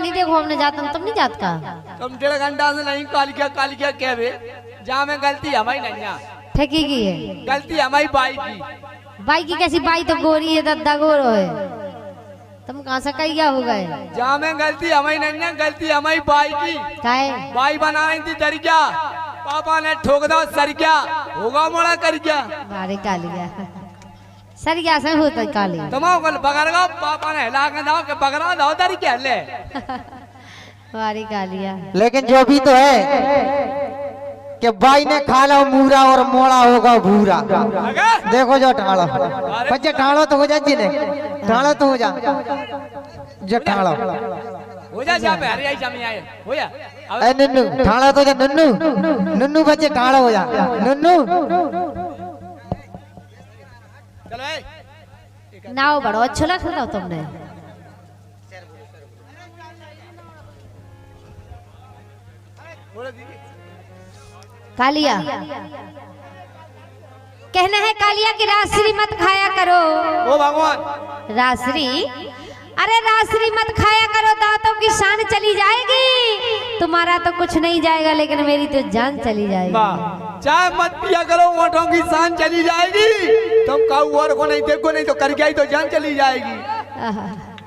नहीं देखो हमने जाता तुम नहीं जात का। तुम 1.5 घंटा से नहीं काल क्या कह बे जहाँ में गलती हमारी नहीं है। ठगी की है गलती हमारी बाई की। बाई की कैसी बाई तो गोरी है दद्दा गोरो है तुम कहाँ से कैया हो गए। जहाँ में गलती हमारी नहीं है गलती हमारी बाई की। काहे बाई बना रही थी डर क्या पापा ने ठोक दो सर क्या होगा मोड़ा कर क्या बारी कालिया सर क्या से होता है काली तुम बगरगा पापा ने हिला के दाओ के बगरा दाओ डर क्या ले बारी कालिया। लेकिन जो भी तो है कि बाई ने खा लो मूरा और मोड़ा होगा भूरा। देखो जो टालो बच्चे टालो तो हो जा जी ने टालो तो हो जा जो टालो हो जा जहाँ पे हरियाई जमी आए हो जा ए नन्नू टालो तो जा नन्नू नन्नू बच्चे टालो हो जा नन्नू चलो नाव बड़ो अच्छा लग रहा तुमने। कालिया कहना है कालिया की रासरी मत खाया करो। ओ भगवान रासरी अरे रासरी मत खाया करो दांतों की शान चली जाएगी। तुम्हारा तो कुछ नहीं जाएगा लेकिन मेरी तो जान चली जाएगी। चाय मत पिया करो ओठों की शान चली जाएगी। तुम काऊ और को नहीं देखो नहीं तो कर गई तो जान चली जाएगी।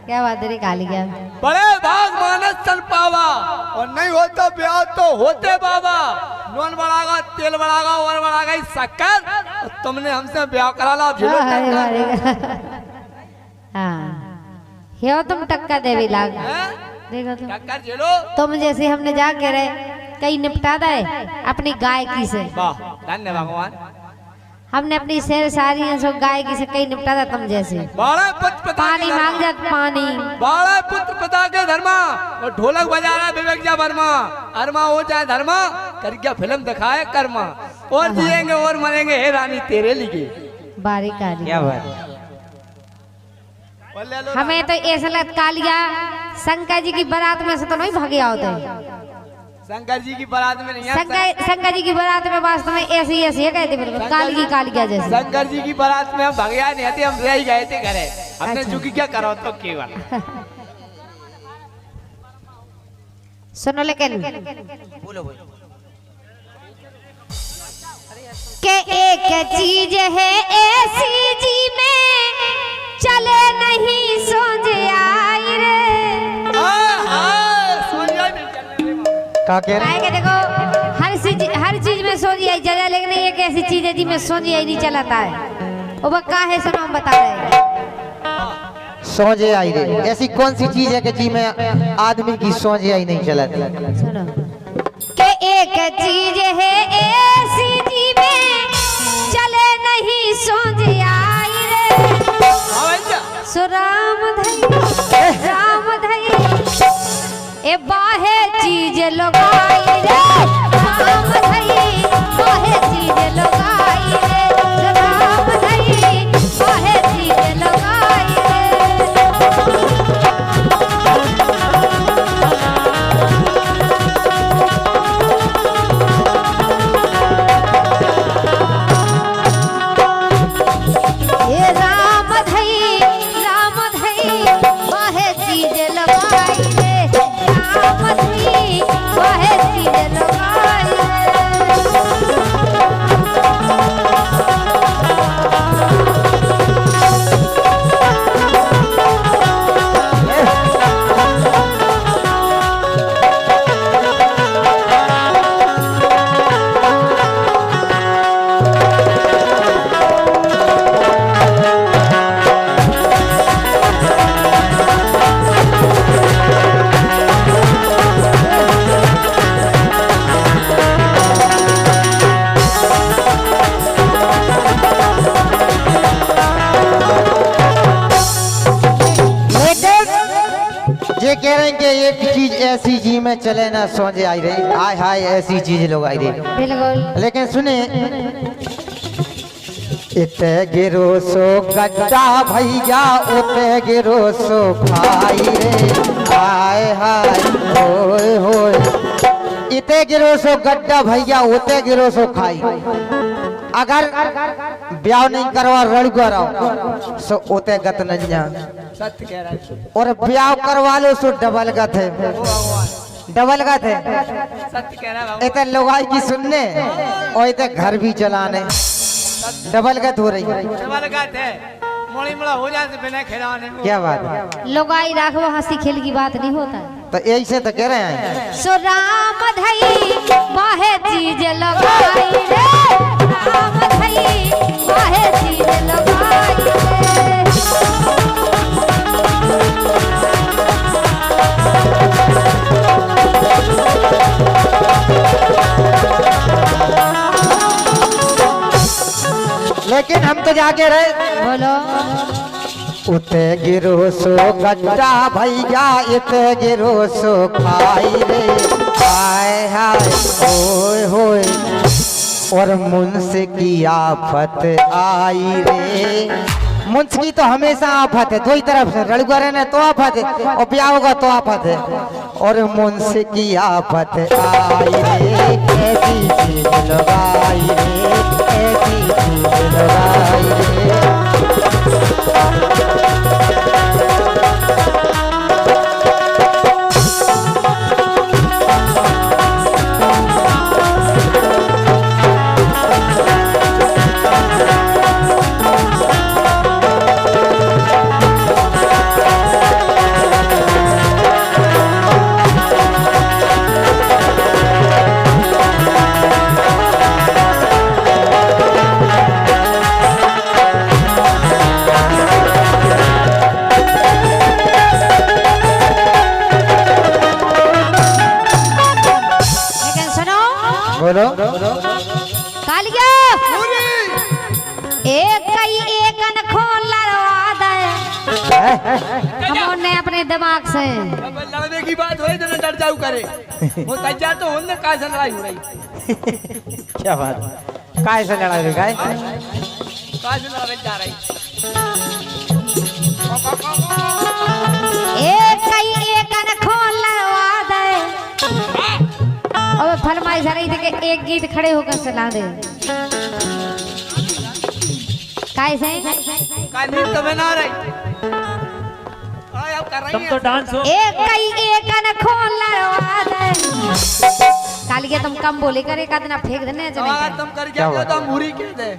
क्या बात है कालिया। बड़े भाग मानस चल पावा और नहीं हो तो ब्याह तो होते बाबा। नून बढ़ागा तेल बढ़ागा और बढ़ागा शक्कर तुमने हमसे ब्याह करा ला। हाँ तुम टक्का देवी लाग देखो तुम टक्कर झेलो तुम जैसे हमने जाके रहे कहीं निपटा दे अपनी गायकी से। वाह धन्य भगवान। हमने अपनी शेर सारी सो गायकी से कहीं निपटा था तुम जैसे। बारह पुत्र पिता पानी मांग जात पानी 12 पुत्र पिता के धर्मा और ढोलक बजा रहा विवेक जा वर्मा। अरमा हो चाहे धर्मा कर क्या फिल्म दिखाए कर्मा और जिएंगे और मरेंगे हे रानी तेरे लिए। बारी काली क्या बात हमें तो ऐसा लगता कालिया शंकर जी की बारात में से तो नहीं भागे होते। शंकर जी की बारात में नहीं है। शंकर जी की बारात में वास्तव में ऐसी ऐसी है कहते बिल्कुल काली कालिया जैसे। शंकर जी की बारात में हम भगया नहीं थे हम रह ही गए थे घरे। हमने अच्छा। चूंकि क्या करो तो केवल सुनो लेकिन बोलो बोलो के एक चीज है ऐसी जी में चले नहीं सोच आई रे। का कह रहे आएगा देखो हर चीज में सोच आई चला लेकिन एक ऐसी चीज है जिसमें सोच आई नहीं चलाता है वो बक्का है सुनो हम बता रहे सोचे आई रे ऐसी कौन सी चीज है कि जी में आदमी की सोचे आई नहीं चलाती। सुनो के एक चीज है ऐसी जी में चले नहीं सोच आई रे। सो राम धई ए बाहे चीज लगाई रे राम धई बाहे चीज लगाई रे राम धई बाहे चीज लगाई रे। ये राम धई बाहे चीज लगाई रे राम धई बाहे चीज लगाई रे। ये कह रहे हैं कि एक चीज ऐसी जी में चले ना सोचे आई रही हाय हाय ऐसी चीज लोग आई रही। बिल्कुल लेकिन सुने इते गिरो सो गड्ढा भैया उते गिरो सो खाई रे हाय हाय होय होय। इते गिरो सो गड्ढा भैया उते गिरो सो खाई। अगर ब्याह नहीं करवा रड़ुआ रहो सो उते गत नंजा सत्य कह रहा है। और ब्याह करवा लो सो डबल गत है, ओ भगवान डबल गत है। सत्य कह रहा है भगवान। इतने लुगाई की सुनने और इतने घर भी चलाने, डबल गत हो रही है। डबल गत है, मोड़ी मुड़ा हो जाए बिना खिलाने। क्या बात है, लोगाई राखो हंसी खेल की बात नहीं होता है। तो यही से तो कह रहे हैं। सो राम धई बाहे चीज लगाई रे, राम धई बाहे चीज लगाई रे। लेकिन हम तो जाके रहे, बोलो उते गिरो सो गड्ढा भैया, इते गिरो सो खाई रे, हाय हाय होय होय, और मुंस की आफत आई रे। मुंस की तो हमेशा आफत है, दो ही तरफ से, रड़ुआ रहना तो आफत है और ब्याह होगा तो आफत है। और मुंस की आफत आई रे, ऐसी चीज लगाई रे, ऐसी चीज लगाई रे। बोलो कालिया एक कई एक अनखोल लड़वा दे हमने अपने दिमाग से। अब लड़ने की बात होई तो न डर जाऊ करे। वो तैयार तो होने का से लड़ाई हो रही। क्या बात, काय से लड़ा रही, काय का से लड़ाई जा रही। एक कई एक अनखोल लड़वा दे। अब फरमाइश आ रही थी कि एक गीत खड़े होकर सुना दे। काय से का नींद तो बना रही। अब कर रही तुम तो डांस हो। एक कई एक अनखोल लड़वा दे। कालिया तुम कम बोले कर, एक आदना फेंक देने चले। तुम कर क्या तो हम बुरी कह दे।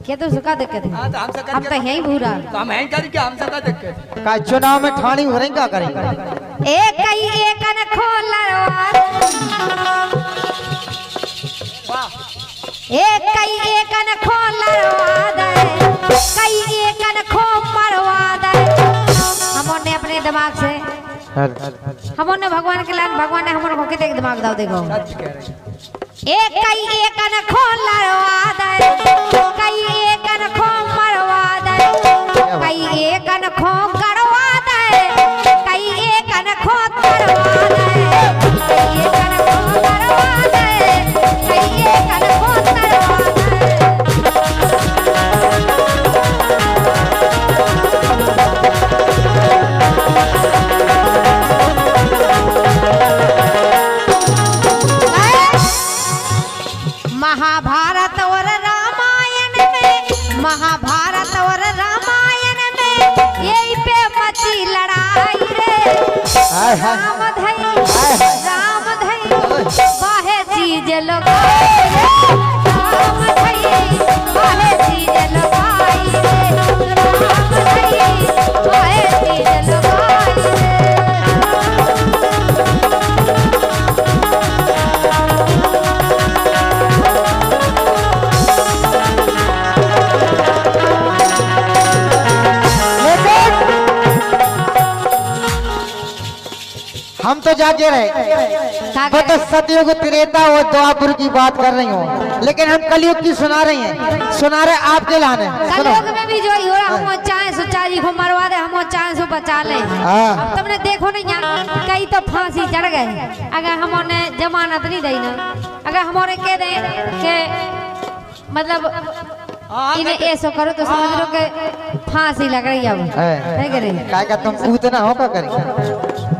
क्या तो सुखा देख के हां तो हमसे कर हम तो यही भूरा। तो हम हैं कर क्या हमसे का देख के। काय चुनाव में ठाणी हो रही, क्या करेंगे। एक कई एक अनखोल लड़वा दे। वाह एक कई एक अनखोल लड़वा दे, कई एक अनखोल मरवा दे। हमने अपने दिमाग से, हमने भगवान के लान, भगवान ने हमने को कितने दिमाग दाव देखो। सच कह रही। एक कई एक अनखोल लड़वा दे, कई एक अनखोल मरवा दे, कई एक अनखोल गड़वा दे, कई एक अनखोल तरवा दे, कई एक अनखोल गड़वा दे, कई एक अनखोल तरवा दे। महाभारत और रामायण में, महाभारत और रामायण में यही पे मची लड़ाई रे। राम धई बाहे चीज लगाई रे, राम धई बाहे चीज लगाई रे, राम धई बाहे चीज लगाई रे। हम तो जाके रहे, वो तो सतयुग त्रेता और द्वापर की बात कर रही हूँ, लेकिन हम कलयुग की सुना रही हैं, सुना रहे आपके लाने। कलयुग में भी जो ही हो रहा, हम चाहे सो चारी को मरवा दे, हम चाहे सो बचा ले। अब तुमने देखो नहीं यहाँ कई तो फांसी चढ़ गए। अगर हमने जमानत नहीं दी ना, अगर हमारे कह दे कि मतलब हाँ, इन्हें ऐसा करो तो समझ लो कि फांसी लग रही है अब है कि नहीं? काय का तुम पूतना होगा करी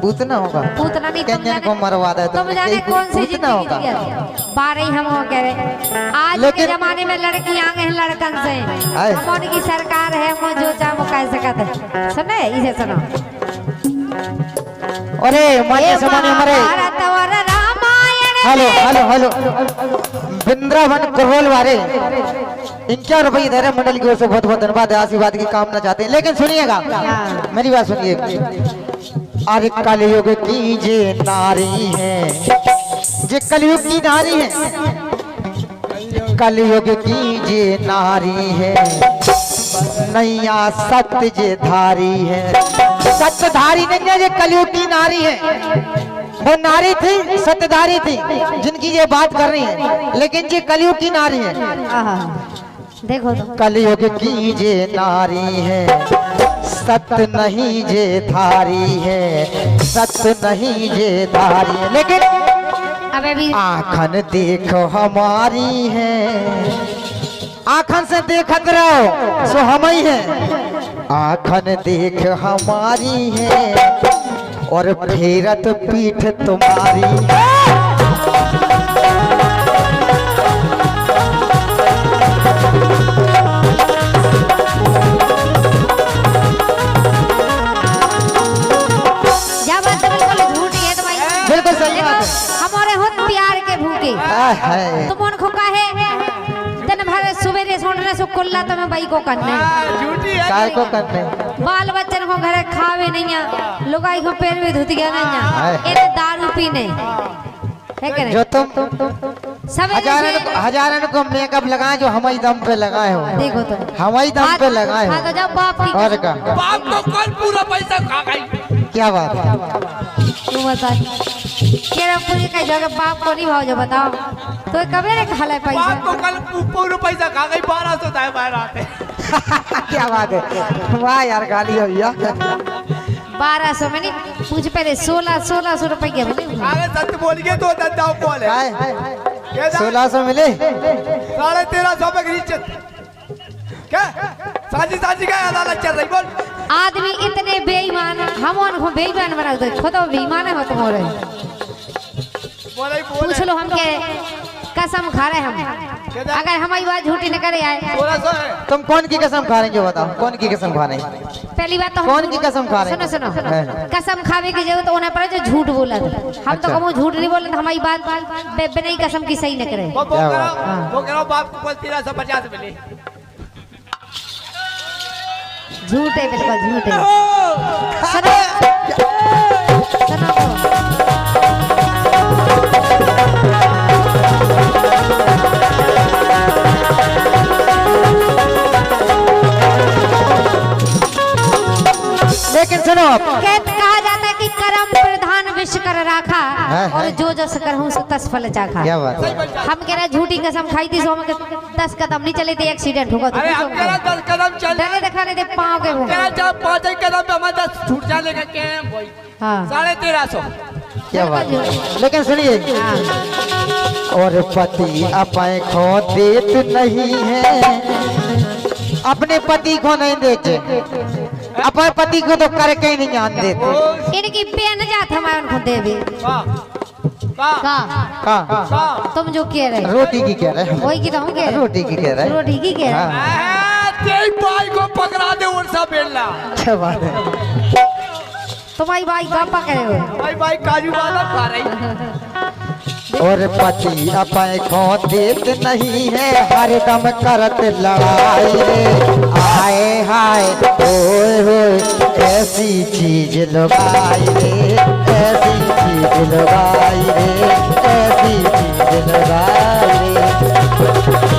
पूतना होगा पूतना नहीं, तुम केन्यन को मरवा दे तुम जाने कौन सी पूतना जिंदगी होगा जी है। बारह ही हम वो कह रहे आज के लेकिन- जमाने में लड़की आ गए हैं लड़कन से, आए। हम उनकी सरकार है, वो जो चाहे वो कह सकते हैं। सुने इसे सुनो, अरे माने ये समाने हमारे महाभारत और रामायण हेलो में- हेलो हेलो वृंदावन करोल वाले इनके रुपये धैर्य मंडल की ओर से बहुत बहुत धन्यवाद है, आशीर्वाद की कामना चाहते हैं। लेकिन सुनिएगा मेरी बात सुनिए, अरे कलयुग की जे नारी है, जे कलयुग की नारी है, कलयुग की जे नारी है, नैया सत्य जे धारी है। सत्यधारी नहीं है, ये कलयुग की नारी है। वो नारी थी, सत्यधारी थी, जिनकी ये बात कर रही है, लेकिन ये कलयुग की नारी है। आहा, देखो तो कलयुग की जे नारी है, सत्य नहीं जे धारी है, सत्य नहीं जे धारी है। लेकिन अब अभी आखन देखो हमारी है, आखन से देखत रहो सो हम ही है। आखन देख हमारी है और फेरत पीठ तुम्हारी है। जब बात बिल्कुल झूठी है तो भाई बिल्कुल सही देखो, बात है। हमारे होत प्यार के भूखे है तुम उनको कहे दिन भर सवेरे सोने से कुल्ला तो मैं भाई को करने झूठी है काय को करने बाल बच्चन को घर खावे नहीं है, लुगाई को पैर भी धुत गया नहीं हाय। है, ये दारू पीने है कि नहीं? जो तुम सवेरे से हजारन को मेकअप लगाए जो हमारी दम पे लगाए हो, देखो तो हमारी दम पे लगाए हाँ तो हो। जब बाप की और का बाप को कौन पूरा पैसा खा गई? क्या बात है? तू बता केरा पूरी का जगह बाप को नहीं भाव जो बताओ तो कबे रे खा ले बाप पैसा को कल पूरा पैसा खा गई, 1200 दाए बाहर आते। क्या बात है? वाह यार, गाली हो भैया। 1200 में नहीं पूछ पहले 1600 रुपये मिले अरे सच बोल के तो धंधा बोल है काय 1600 मिले? 1350 पे खरीद क्या साजी साजी का अदालत चल रही बोल। आदमी इतने बेईमान हम उनको बेईमान बना दो खुद बेईमान है तुम्हारे बोले पूछ लो हम के कसम खा रहे हम अगर हमारी बात झूठी न करे आए 1600 है। तुम कौन की कसम खा रहे हैं जो बताओ, कौन की कसम खा रहे हैं? पहली बात तो हम कौन की कसम खा रहे हैं? सुनो सुनो हाँ। कसम खावे की जरूरत होने पर जो झूठ बोला था हम तो अच्छा। कबो झूठ नहीं बोले हमारी बात बिना ही कसम की सही न करे वो क्या बात? करो वो करो बाप को कल 1350 मिले। झूठ है बिल्कुल झूठ है सुनो सुनो तो। लेकिन सुनो आप कहा जाता है कि कर्म प्रधान विश्व कर राखा हाँ, और हाँ। जो जस कर हूँ सो तस फल चाखा। क्या बात है? हम कह रहे झूठी कसम खाई थी सो हम 10 कदम नहीं चले थे एक्सीडेंट होगा तो अरे हम पूछो कह हमको। 10 कदम चल डरे दिखाने दे पाँव के वो कह रहा जब 5 कदम पे हमारा 10 छूट जाने का क्या है भाई? हाँ 1350। क्या बात है? लेकिन सुनिए, हाँ और पति अपने को देत नहीं है, अपने पति को नहीं देते, अपने पति को तो करके ही नहीं आन देते। इनकी बेन जात हमारे उनको देवे का का हाँ, तुम जो कह रहे रोटी की कह रहे हैं, वही की तो हम कह रहे रोटी की कह रहे हैं। रोटी की कह रहे हाँ, तेरी भाई को पकड़ा दे उनसा बेलना। क्या बात है? तुम्हारी भाई गापा करे हो भाई भाई काजू बादाम खा रही। और पति अपने को देत नहीं है, हरदम करत लड़ाई रे। आए हाय ओए होए, ऐसी चीज लगाई रे, ऐसी चीज लगाई रे, ऐसी चीज लगाई रे।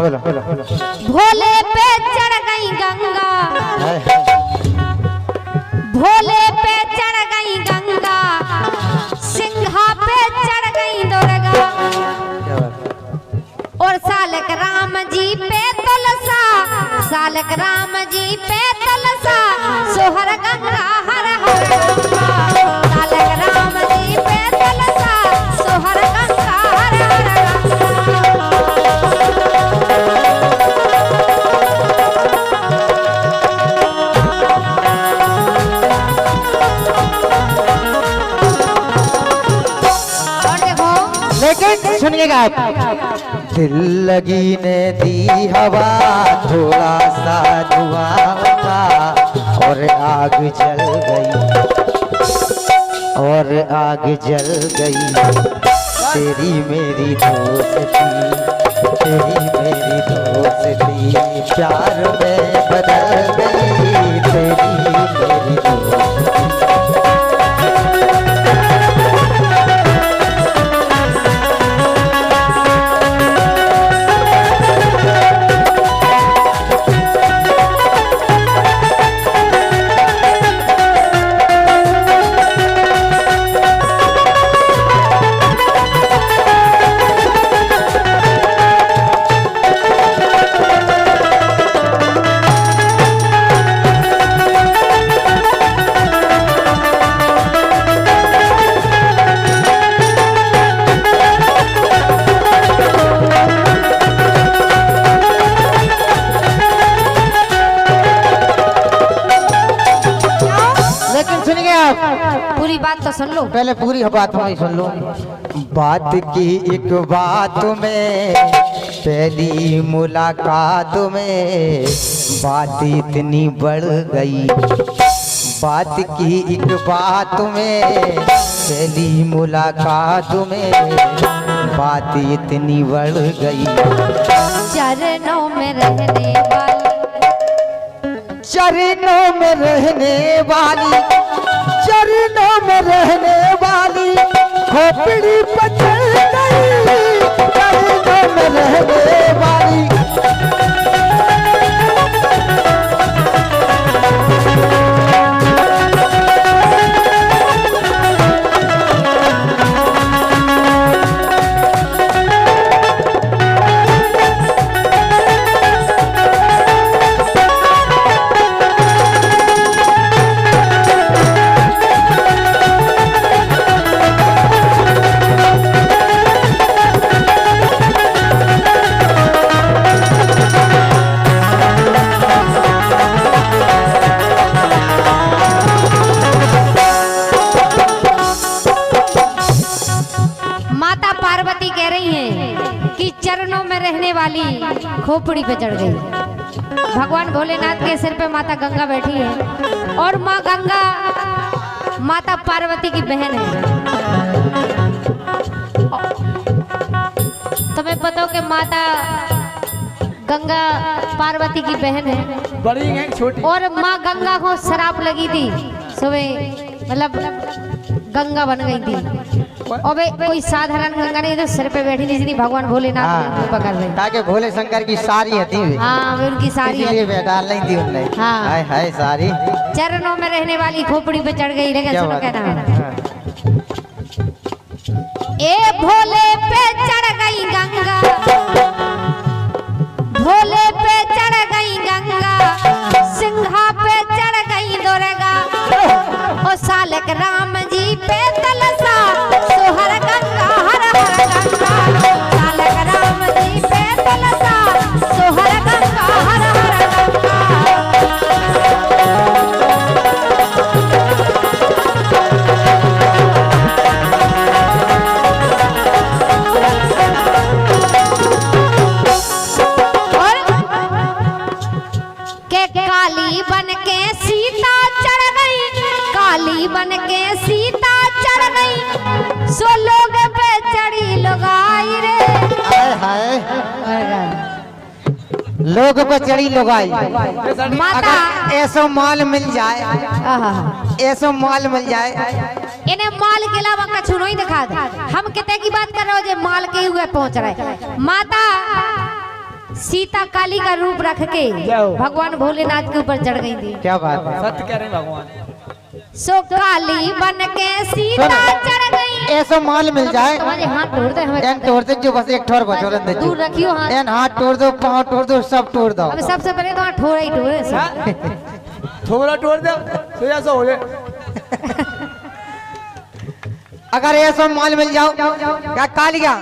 बोलो भोले पे चढ़ गई गंगा, भोले पे चढ़ गई गंगा, सिंघा पे चढ़ गई दुर्गा, और सालक राम जी पे तुलसा, सालक राम जी पे तुलसा, सोहर गंगा हर हर गंगा, सालक राम जी पे तुलसा, सोहर गंगा हर हर गंगा। और देखो लेकिन सुनिएगा आप, दिल लगी ने दी हवा, थोड़ा सा धुआं उठा और आग जल गई, और आग जल गई। तेरी मेरी दोस्ती, तेरी मेरी दोस्ती प्यार में बदल गई, तेरी मेरी दोस्ती। पूरी बात तो सुन लो, पहले पूरी बात हमारी सुन लो। बात की एक बात में, पहली मुलाकात में बात इतनी बढ़ गई, बात की एक बात में, पहली मुलाकात में बात इतनी बढ़ गई। चरणों में रहने वाली, चरणों में रहने वाली, चरणों में रहने वाली, खोपड़ी पर चढ़ गई, चरणों में रहने वाली। चरणों में रहने वाली खोपड़ी पे चढ़ गई। भगवान भोलेनाथ के सिर पे माता गंगा बैठी है और माँ गंगा माता पार्वती की बहन है। तुम्हें पता हो कि माता गंगा पार्वती की बहन है, बड़ी है छोटी। और माँ गंगा को शराब लगी थी, सुबह मतलब गंगा बन गई थी। और कोई साधारण गंगा नहीं, तो सिर पे बैठी थी, भगवान भोलेनाथ पकड़ रहे ताकि भोले शंकर की सारी हती। हाँ उनकी सारी इसलिए बैठा नहीं थी उनने। हाँ हाय हाय सारी चरणों में रहने वाली खोपड़ी पे चढ़ गई। लेकिन सुनो क्या नाम है, ए भोले पे चढ़ गई गंगा, भोले पे चढ़ गई गंगा, सिंघा पे चढ़ गई दुर्गा, ओ सालक राम जी पे तलसा, सोहर गंगा हर हर गंगा, सालक राम जी पे तलसा, सोहर गंगा हर हर गंगा। काली बन के सीता चढ़ गई, काली बन के सीता चढ़ गई, सो लोग पे चढ़ी लुगाई रे। हाय हाय लोग पे चढ़ी लुगाई। माता ऐसा माल मिल जाए, ऐसा माल मिल जाए, इन्हें माल के अलावा कछु नहीं दिखा दे। हम कितने की बात कर रहे हो जो माल के हुए पहुंच रहे। माता सीता काली का रूप रख के जाओ। भगवान भोलेनाथ के ऊपर चढ़ गई थी। क्या बात है। सत्य कह रहे हैं भगवान। सो काली बन के सीता चढ़ गई। ऐसा माल मिल जाए तुम्हारे हाथ तोड़ दे हमें। एन तोड़ दे जो बस एक ठोर बचोरन दे दूर रखियो हाथ। एन हाथ तोड़ दो, पाँव तोड़ दो, सब तोड़ दो। अब सबसे पहले तो हाथ ठोड़ा ही ठोड़े से। हाँ? थोड़ा तोड़ दो तो ऐसा हो जाए। अगर ऐसा माल मिल जाओ क्या कालिया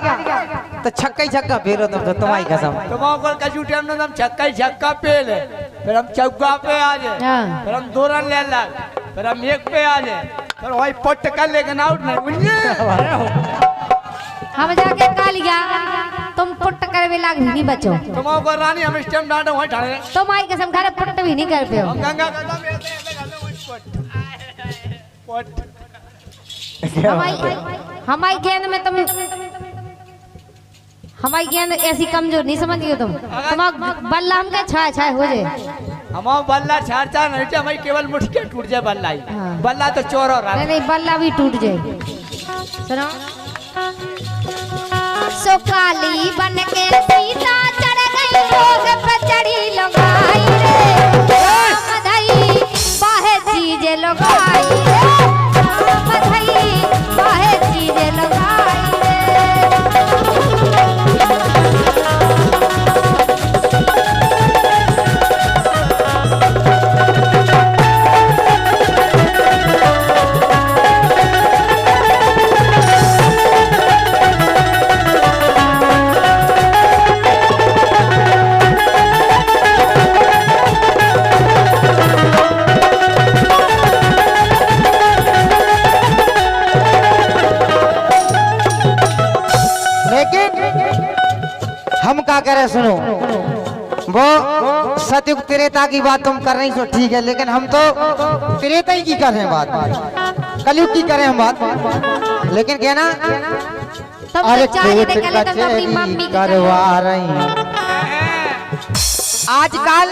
तो छक्का ही छक्का फेरो तुम तो तुम्हारी कसम। तुम कछु टाइम ना हम छक्का ही छक्का पे ले, फिर हम चौका पे आ जाए, हाँ। फिर हम 2 रन ले ला, फिर हम 1 पे आ जाए, फिर वही पट कर लेकिन आउट नहीं बुझे। हम जाके कालिया तुम पुट कर लाग भी नहीं बचो। तुम को रानी हम इस टाइम डांटे वही ठाणे। तुम्हारी कसम खारे पुट भी नहीं कर पे हो। हम गंगा का दम ऐसे कर दो पट। हमारी गेंद में तुम हमारी गेंद ऐसी कमजोर नहीं समझियो तुम बल्ला हम के छाए छाए हो जाए। हम बल्ला छाड़ नहीं थे, हमारी केवल मुठ्ठी टूट जाए बल्ला ही। हाँ। बल्ला तो चोर हो रहा नहीं नहीं बल्ला भी टूट जाए। सुनो सो काली बन के सीता चढ़ गई भोग पे चढ़ी लगाई रे राम धई बाहे चीजे लगाई रे राम धई बाहे चीजे लगाई हम क्या करें सुनो, वो सतयुग त्रेता की बात तुम कर रही सो ठीक है, लेकिन हम तो त्रेता ही की कर रहे हैं बात, कलयुग की करें हम बात। लेकिन क्या ना अरे कोट कचहरी करवा रही आजकल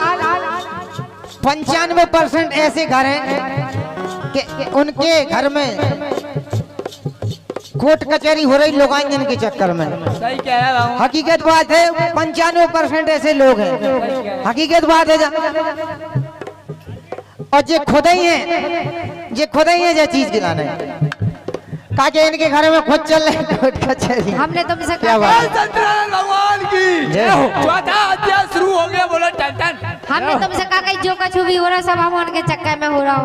95% ऐसे घर हैं कि उनके घर में कोर्ट कचहरी हो रही लोगांजन के चक्कर में। सही कह रहा हूँ। हकीकत बात है 95% ऐसे लोग हैं, हकीकत बात है और जे खुद ही है जे चीज गिलाने ताकि इनके घर में खुद चल रहे कोर्ट कचहरी। हमने तुमसे क्या बात है? सत्यनारायण भगवान की जय हो। चौथा अध्याय शुरू हो गया, बोलो टन टन। हमने तुमसे कहा कि जो कछु भी हो रहा सब हम उनके चक्कर में हो रहा हो।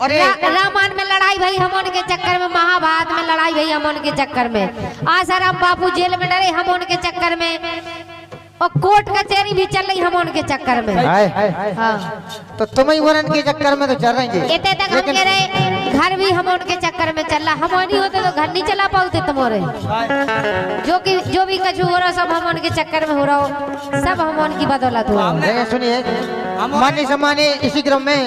अरे रामायण में लड़ाई भई हम उनके चक्कर में, महाभारत में लड़ाई भई हम उनके चक्कर में, आसाराम बापू जेल में डरे हम उनके चक्कर में, और कोर्ट कचहरी भी चल रही हम उनके चक्कर में। हाँ। तो तुम ही वरन के चक्कर में तो चल रही थी। इतने तक हम कह रहे घर भी हम उनके चक्कर में चल रहा, हम नहीं होते तो घर नहीं चला पाते तुम्हारे। जो भी कछु हो रहा सब हम उनके चक्कर में हो रहा हो, सब हम उनकी बदौलत हो रहा। देखिए सुनिए, मान्य सम्मान्य इसी क्रम में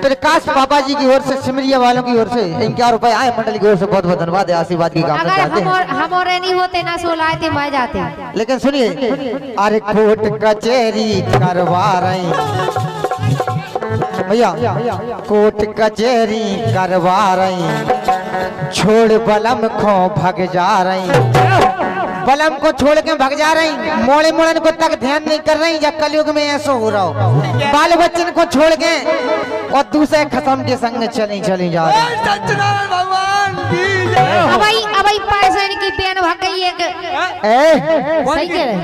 प्रकाश बाबा जी की ओर से, सिमरिया वालों की ओर से 51 रुपए आए, मंडल की ओर से बहुत बहुत धन्यवाद है, आशीर्वाद की कामना चाहते हैं। हम और नहीं होते ना सो लाए थे मैं जाते। लेकिन सुनिए, अरे कोर्ट कचहरी करवा रही भैया, कोर्ट कचहरी करवा रही, छोड़ बलम खो भग जा रही, बलम को छोड़ के भग जा रही, मोड़े मोड़न को तक ध्यान नहीं कर रही। जब कलयुग में ऐसा हो रहा हो, बाल बच्चन को छोड़ के और दूसरे खत्म के संग चली जा रही। सत्यनारायण भगवान की अब पैसे की पेन भाग गई एक। सही कह रहे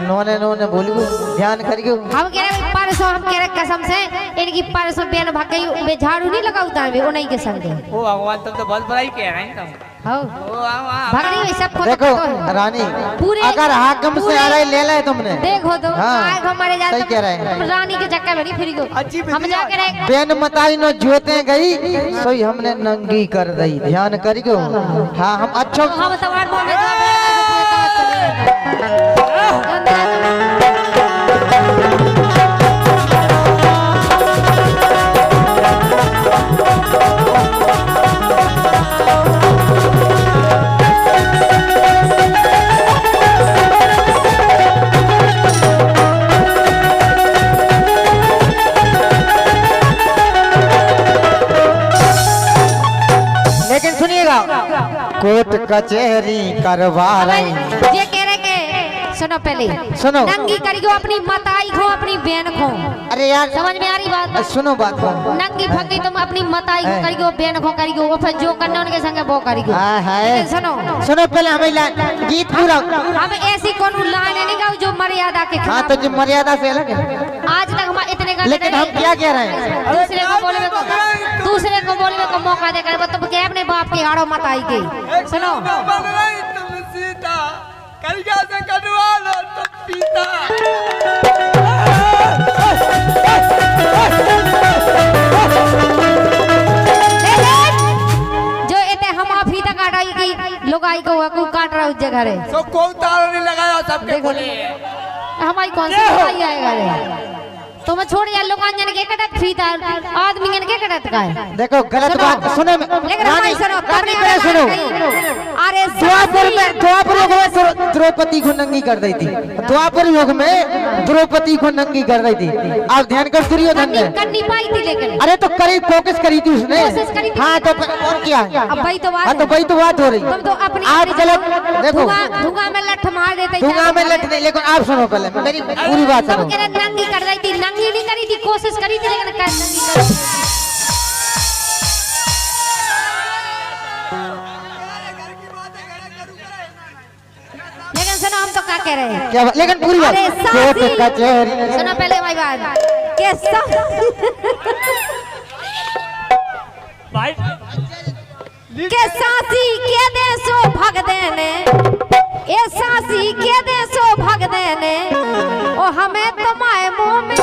नोने बोली ध्यान करियो। हम कह रहे परसों, हम कह रहे कसम से इनकी परसों पेन भाग गई, बे झाड़ू नहीं लगा उतार में उन्हीं के संग। ओ भगवान, तुम तो बहुत बड़ा ही कह रहे हैं तुम। भाग रही है सबको। देखो रानी, अगर हाकम से आ रहे ले लाए तुमने, देखो तो हाँ, हमारे जाते सही कह रहे हैं। रानी के चक्कर में नहीं फिर गो हम जा रहे पेन मताई न जोते गई सोई हमने नंगी कर दी, ध्यान करियो। हाँ हम अच्छा हम सवार बोले कोर्ट कचहरी करवा रही। ये कह रहे के सुनो पहले सुनो। नंगी करियो अपनी मताई को अपनी बहन को। अरे यार समझ में आ रही बात? सुनो बात नंगी फंगी तुम अपनी मताई को करियो बहन को करियो वो फिर जो करना उनके संगे वो करियो। है सुनो सुनो पहले हमें गीत पूरा हम ऐसी कौन लाइन नहीं गाओ जो मर्यादा के हाँ तो जो मर्यादा से अलग है। आज तक हम इतने गाने लेकिन हम क्या कह रहे हैं दूसरे को बोलने को मौका देकर तुम क्या अपने बाप की आड़ो मत आई गई। सुनो तुम सीता करिया से कटवा लो तुम पीता। जो इतने हम अभी तक काटाई की लोग आई को काट रहा उस जगह रे सो कोई तार नहीं लगाया सबके बोले हमारी कौन सी लड़ाई आएगा रे तुम छोड़ यार लोग अंजन के कटत फीता आदमी के कटत का है। देखो गलत बात सुने लेकिन हमारी सुनो रानी मेरे सुनो अरे द्वापर युग में द्रौपदी को नंगी कर दी थी। द्वापर युग में द्रौपदी को नंगी कर दी थी। आप ध्यान कर दुर्योधन ने करनी पाई थी लेकिन अरे तो करी कोशिश करी थी उसने। कोशिश करी थी। हाँ तो और क्या अब भाई तो बात हाँ तो वही तो बात हो रही। तुम तो अपनी आप गलत देखो धुआं में लठ मार देते धुआं में लठ नहीं। लेकिन आप सुनो पहले मेरी पूरी बात तुम सुनो। कह रहे नंगी कर रही थी नंगी नहीं करी थी कोशिश करी थी लेकिन कर नंगी करी। लेकिन सुनो हम तो क्या कह रहे हैं क्या लेकिन पूरी बात अरे सासी। कोर्ट कचहरी सुनो पहले हमारी बात के भाई के सासी के दे सो भग देने ए सासी के दे सो भग देने ओ हमें तुम्हारे मुंह में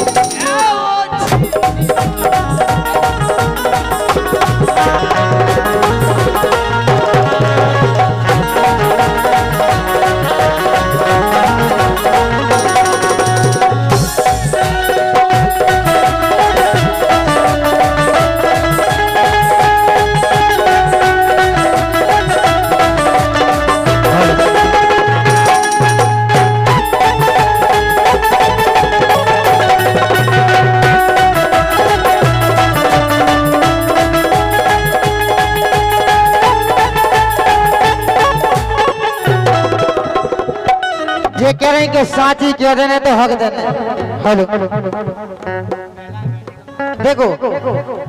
ये कह रहे हैं कि साची कह देने तो हक देने। हेलो देखो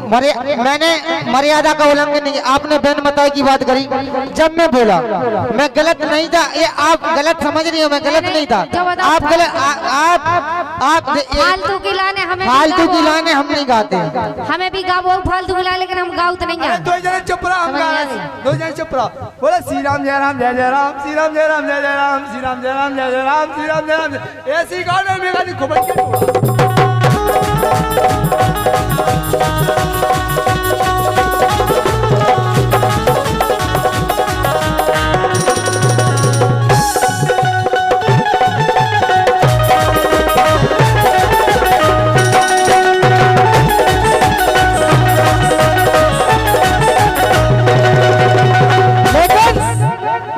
मैंने मर्यादा का उल्लंघन नहीं। आपने बहन मताई की बात करी जब मैं बोला मैं गलत नहीं था। ये आप गलत समझ रही हो मैं गलत नहीं था। आप गलत आप फालतू की लाने हमें फालतू की लाने हम नहीं गाते। हमें भी गाओ फालतू की लाने लेकिन हम गाओ तो नहीं गाते। दो जने चुप रहा हम गा रहे हैं। दो जने चुप रहा बोला श्री राम जय राम जय जय राम श्री राम जय राम जय जय राम श्री राम जय राम जय जय राम श्री राम जय राम ऐसी गाने में गाली खोपड़ के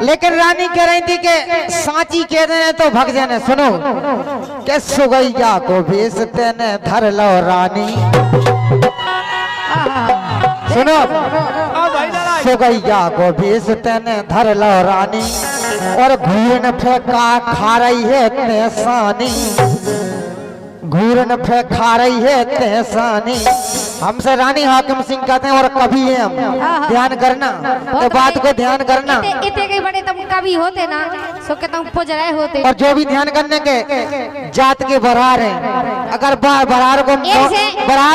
लेकिन रानी कह रही थी कि सांची कह रहे तो भग जाने। सुनो के सुगैया को भेजते ने धर लो रानी। सुनो सुगैया को भेजते ने धर लो रानी और घूरन फेंका खा रही है तेसानी। घूरन फेंक खा रही है तेसानी। हमसे रानी हाकिम सिंह कहते हैं और कभी है हम ध्यान करना तो बात को ध्यान करना। इतने के बड़े तुम कभी होते ना सो के तुम पुज रहे होते। और जो भी ध्यान करने के जात के बरार हैं अगर बरार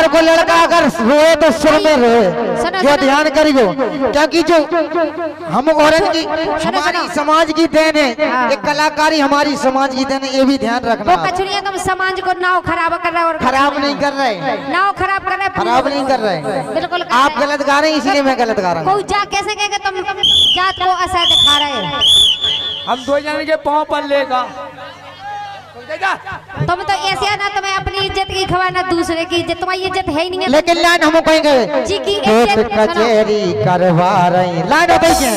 को लड़का अगर रोए तो सुर में रोए जो ध्यान करियो। क्योंकि जो हम औरत की हमारी समाज की देन है एक कलाकारी हमारी समाज की देन है। ये भी ध्यान रखना। कचुरिया तुम समाज को नाव खराब कर रहे हो और खराब नहीं कर रहे नाव खराब कर रहे खराब नहीं कर रहे। बिल्कुल आप गलत गा रहे हैं इसलिए मैं गलत गा रहा हूँ। कोई जा कैसे कहेगा तुम जात को असर दिखा रहे हो। हम दो जने के पाँव पर लेगा तुम तो ऐसे ना तुम्हें अपनी इज्जत की खबर ना दूसरे की इज्जत। तुम्हारी इज्जत है ही नहीं है। लेकिन लाइन हम कहेंगे जी की कोर्ट इज्जत कचहरी करवा रही लाइन बताइए।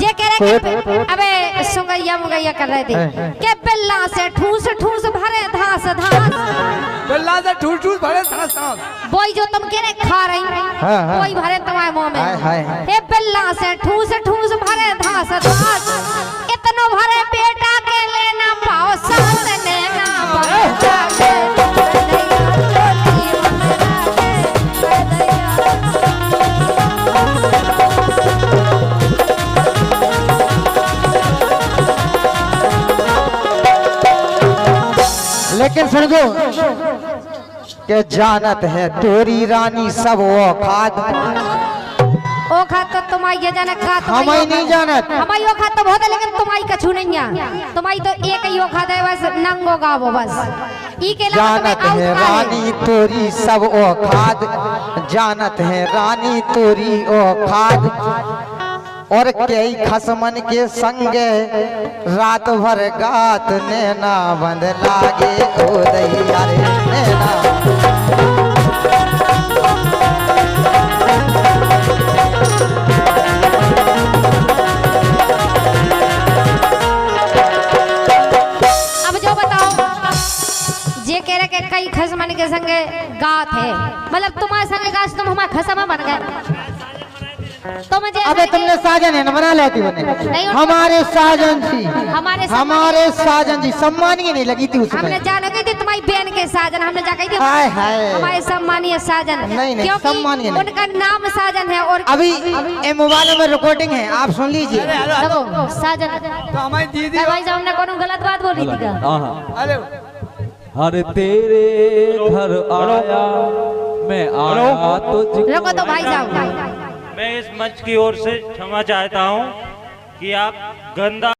ये कह रहे कि अबे सुंगैया मुगैया कर रहे थे के बिल्ला से ठूस ठूस भरे धास धास। बिल्ला से ठूस ठूस भरे सांस सांस। वही जो तुम कह रहे खा रही वही भरे तुम्हारे मुंह में। हे बिल्ला से ठूस ठूस भरे धास धास। इतना भरे बेटा के लेना पाओ लेकिन सुन दो कि जानत है तोरी रानी सब औखात, ओ खा तो तुम्हारी ये जाने का हम ही नहीं जानत। हमारी ओ खा तो बहुत है लेकिन तुम्हारी कछु नहीं है, तुम्हारी तो एक ही ओ खा है बस नंगो गावो बस ई के अलावा जानत है रानी तोरी सब औखात, जानत है रानी तोरी औखात। और कई खसमन के संगे रात भर गात नैना बंद लागे ओ दैया रे नैना। अब जो बताओ जे कह रहे के कई खसमन के संगे गात है, मतलब तुम्हारे संगे गात तुम हमारे खसमा बन गए तो मुझे अबे तुमने साजन है न बना लेती बने नहीं, हमारे साजन जी, हमारे साजन जी सम्मानीय नहीं लगी थी उसमें। हमने जाना गई थी तुम्हारी बहन के साजन, हमने जा गई थी हाय हाय हमारे सम्मानीय साजन, नहीं, क्योंकि सम्मानीय नहीं। उनका नाम साजन है। और अभी ये मोबाइल में रिकॉर्डिंग है, आप सुन लीजिए। देखो साजन तो हमारी दीदी भाई साहब ने कोनो गलत बात बोली थी क्या? अरे हर तेरे घर आया मैं आया तो रुको तो भाई साहब, मैं इस मंच की ओर से क्षमा चाहता हूं कि आप गंदा